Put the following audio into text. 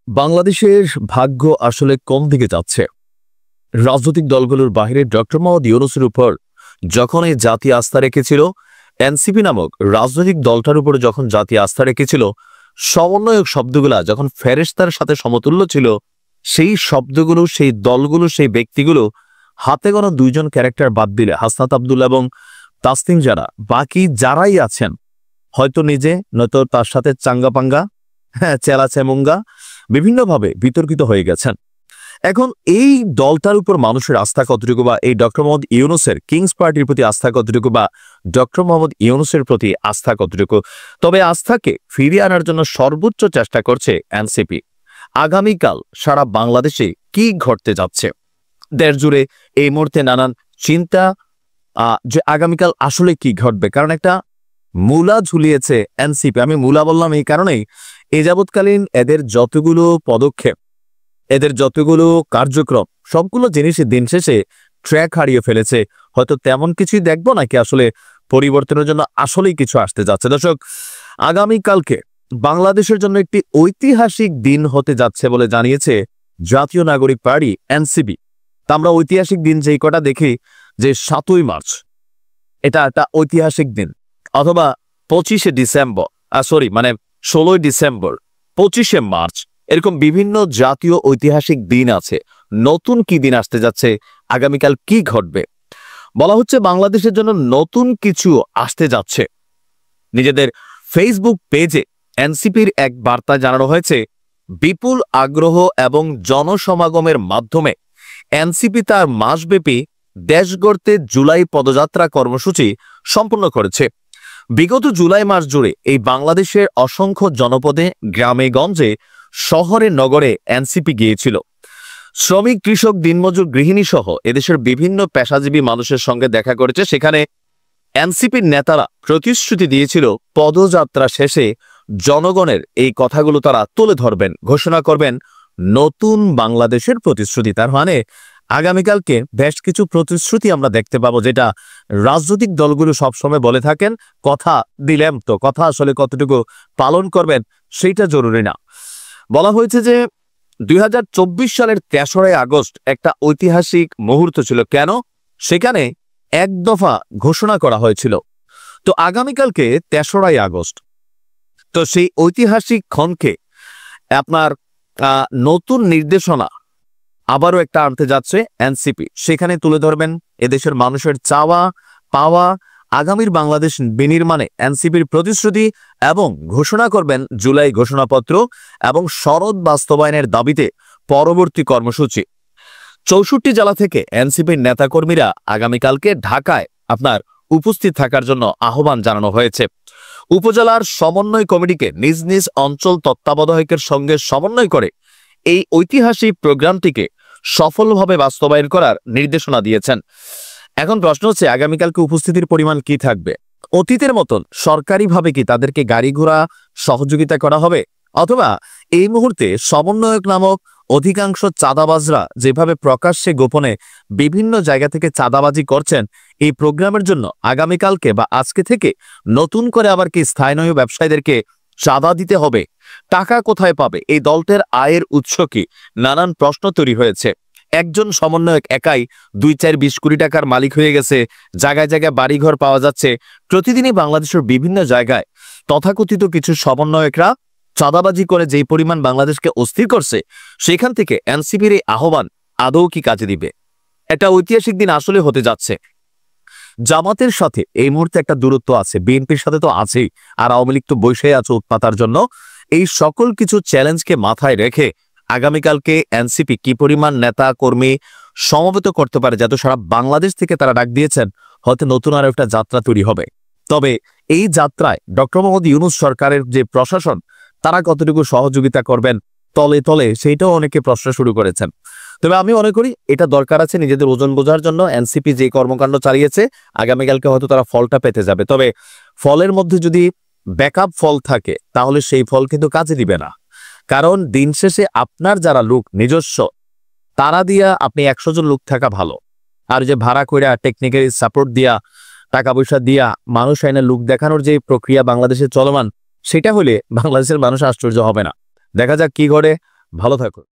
বাংলাদেশের ভাগ্য আসলে কোন দিকে যাচ্ছে? রাজনৈতিক দলগুলোর বাইরে ডক্টর মোহাম্মদ ইউনূসের উপর যখন এই জাতি আস্থা রেখেছিল, এনসিপি নামক রাজনৈতিক দলটার উপর যখন জাতি আস্থা রেখেছিল, সমন্বয়ক শব্দগুলা যখন ফেরেশতার সাথে সমতুল্য ছিল, সেই শব্দগুলো, সেই দলগুলো, সেই ব্যক্তিগুলো হাতে গোনা দুইজন ক্যারেক্টার বাদ দিলে হাসনাত আব্দুল্লাহ এবং তাসনিম যারা, বাকি যারাই আছেন হয়তো নিজে নয়তো তার সাথে চাঙ্গাপাঙ্গা, চেলা চেমুঙ্গা বিভিন্নভাবে বিতর্কিত হয়ে গেছেন। এখন এই দলটার উপর মানুষের আস্থা কতটুকু, বা এই ডক্টর মোহাম্মদ ইউনূসের কিংস পার্টির প্রতি আস্থা কতটুকু, বা ডক্টর মোহাম্মদ ইউনূসের প্রতি আস্থা কতটুকু? তবে আস্থাকে ফিরিয়ে আনার জন্য সর্বোচ্চ চেষ্টা করছে এনসিপি। আগামীকাল সারা বাংলাদেশে কি ঘটতে যাচ্ছে, দেশ জুড়ে এই মুহূর্তে নানান চিন্তা যে আগামীকাল আসলে কি ঘটবে। কারণ একটা মূলা ঝুলিয়েছে এনসিপি। আমি মূলা বললাম এই কারণেই, এ যাবৎকালীন এদের যতগুলো পদক্ষেপ, এদের যতগুলো কার্যক্রম, সবগুলো জিনিসই দিন শেষে ট্র্যাক হারিয়ে ফেলেছে। হয়তো তেমন কিছুই দেখবো নাকি আসলে পরিবর্তনের জন্য আসলেই কিছু আসতে যাচ্ছে। দর্শক, আগামীকালকে বাংলাদেশের জন্য একটি ঐতিহাসিক দিন হতে যাচ্ছে বলে জানিয়েছে জাতীয় নাগরিক পার্টি এনসিপি। তা আমরা ঐতিহাসিক দিন যেই কটা দেখি, যে 7ই মার্চ এটা একটা ঐতিহাসিক দিন, অথবা 25শে ডিসেম্বর, 16ই ডিসেম্বর, 25শে মার্চ, এরকম বিভিন্ন জাতীয় ঐতিহাসিক দিন আছে। নতুন কি দিন আসতে যাচ্ছে, আগামীকাল কি ঘটবে? বলা হচ্ছে বাংলাদেশের জন্য নতুন কিছু আসতে যাচ্ছে। নিজেদের ফেসবুক পেজে এনসিপির এক বার্তা জানানো হয়েছে, বিপুল আগ্রহ এবং জনসমাগমের মাধ্যমে এনসিপি তার মাসব্যাপী দেশ গড়তে জুলাই পদযাত্রা কর্মসূচি সম্পন্ন করেছে। বিগত জুলাই মাস জুড়ে এই বাংলাদেশের অসংখ্য জনপদে, গ্রামে গঞ্জে, শহরে নগরে এনসিপি গিয়েছিল। শ্রমিক, কৃষক, দিনমজুর, গৃহিণী সহ এদেশের বিভিন্ন পেশাজীবী মানুষের সঙ্গে দেখা করেছে। সেখানে এনসিপির নেতারা প্রতিশ্রুতি দিয়েছিল পদযাত্রা শেষে জনগণের এই কথাগুলো তারা তুলে ধরবেন, ঘোষণা করবেন নতুন বাংলাদেশের প্রতিশ্রুতি। তার মানে আগামীকালকে বেশ কিছু প্রতিশ্রুতি আমরা দেখতে পাবো, যেটা রাজনৈতিক দলগুলো সবসময় বলে থাকেন, কথা দিলেন তো কথা আসলে কতটুকু পালন করবেন সেইটা জরুরি না। বলা হয়েছে যে 2024 সালের 3রা আগস্ট একটা ঐতিহাসিক মুহূর্ত ছিল। কেন? সেখানে এক দফা ঘোষণা করা হয়েছিল। তো আগামীকালকে 3রা আগস্ট, তো সেই ঐতিহাসিক ক্ষণকে আপনার নতুন নির্দেশনা আবারও একটা আনতে যাচ্ছে এনসিপি। সেখানে তুলে ধরবেন এদেশের মানুষের চাওয়া পাওয়া, আগামীর বাংলাদেশ বিনির্মাণে এনসিপির প্রতিশ্রুতি, এবং ঘোষণা করবেন জুলাই ঘোষণাপত্র এবং শরৎ বাস্তবায়নের দাবিতে পরবর্তী কর্মসূচি। 64 জেলা থেকে এনসিপির নেতাকর্মীরা আগামীকালকে ঢাকায় আপনার উপস্থিত থাকার জন্য আহ্বান জানানো হয়েছে। উপজেলার সমন্বয় কমিটিকে নিজ নিজ অঞ্চল তত্ত্বাবধায়কের সঙ্গে সমন্বয় করে এই ঐতিহাসিক প্রোগ্রামটিকে সফলভাবে বাস্তবায়ন করার নির্দেশনা দিয়েছেন। এখন প্রশ্ন হচ্ছে, আগামীকালকে উপস্থিতির পরিমাণ কি থাকবে? অতীতের মতন সরকারিভাবে কি তাদেরকে গাড়ি ঘোড়া সহযোগিতা করা হবে, অথবা এই মুহূর্তে সমন্বয়ক নামক অধিকাংশ চাঁদাবাজরা যেভাবে প্রকাশ্যে গোপনে বিভিন্ন জায়গা থেকে চাঁদাবাজি করছেন, এই প্রোগ্রামের জন্য আগামীকালকে বা আজকে থেকে নতুন করে আবার কি স্থানীয় ব্যবসায়ীদেরকে চাঁদা দিতে হবে? টাকা কোথায় পাবে? এই দলটার আয়ের উৎস কি? নানান প্রশ্ন তৈরি হয়েছে। একজন সমন্বয়ক একাই 2-4-20 কোটি টাকার মালিক হয়ে গেছে। জায়গায় জায়গায় বাড়িঘর পাওয়া যাচ্ছে। প্রতিদিনই বাংলাদেশের বিভিন্ন জায়গায় তথাকথিত কিছু সমন্বয়করা চাঁদাবাজি করে যেই পরিমাণ বাংলাদেশকে অস্থির করছে, সেখান থেকে এনসিপির এই আহ্বান আদৌ কি কাজে দিবে? একটা ঐতিহাসিক দিন আসলে হতে যাচ্ছে। জামাতের সাথে এই মুহূর্তে একটা দূরত্ব আছে, বিএনপির সাথে তো আছেই, আর আওয়ামী লীগ তো বসে আছে উৎপাতার জন্য। এই সকল কিছু চ্যালেঞ্জকে মাথায় রেখে আগামীকালকে এনসিপি কি পরিমাণ নেতা কর্মী সমবেত করতে পারে, যাতে সারা বাংলাদেশ থেকে তারা ডাক দিয়েছেন, হয়তো নতুন আর একটা যাত্রা তৈরি হবে। তবে এই যাত্রায় ডক্টর মোহাম্মদ ইউনূস সরকারের যে প্রশাসন, তারা কতটুকু সহযোগিতা করবেন তলে তলে, সেইটাও অনেকে প্রশ্ন শুরু করেছেন। তবে আমি মনে করি এটা দরকার আছে নিজেদের ওজন বোঝার জন্য। এনসিপি যে কর্মকাণ্ড চালিয়েছে, আগামীকালকে হয়তো তারা ফলটা পেতে যাবে। তবে ফলের মধ্যে যদি ব্যাকআপ ফল থাকে, তাহলে সেই ফল কিন্তু কাজে দিবে না। কারণ দিন শেষে আপনার যারা লোক নিজস্ব, তারা দিয়া আপনি 100 জন লোক থাকা ভালো। আর যে ভাড়া কইরা টেকনিক্যাল সাপোর্ট দিয়া, টাকা পয়সা দিয়া মানুষ আইনে লোক দেখানোর যে প্রক্রিয়া বাংলাদেশে চলমান, সেটা হলে বাংলাদেশের মানুষ আশ্চর্য হবে না। দেখা যাক কি ঘটে। ভালো থাকুন।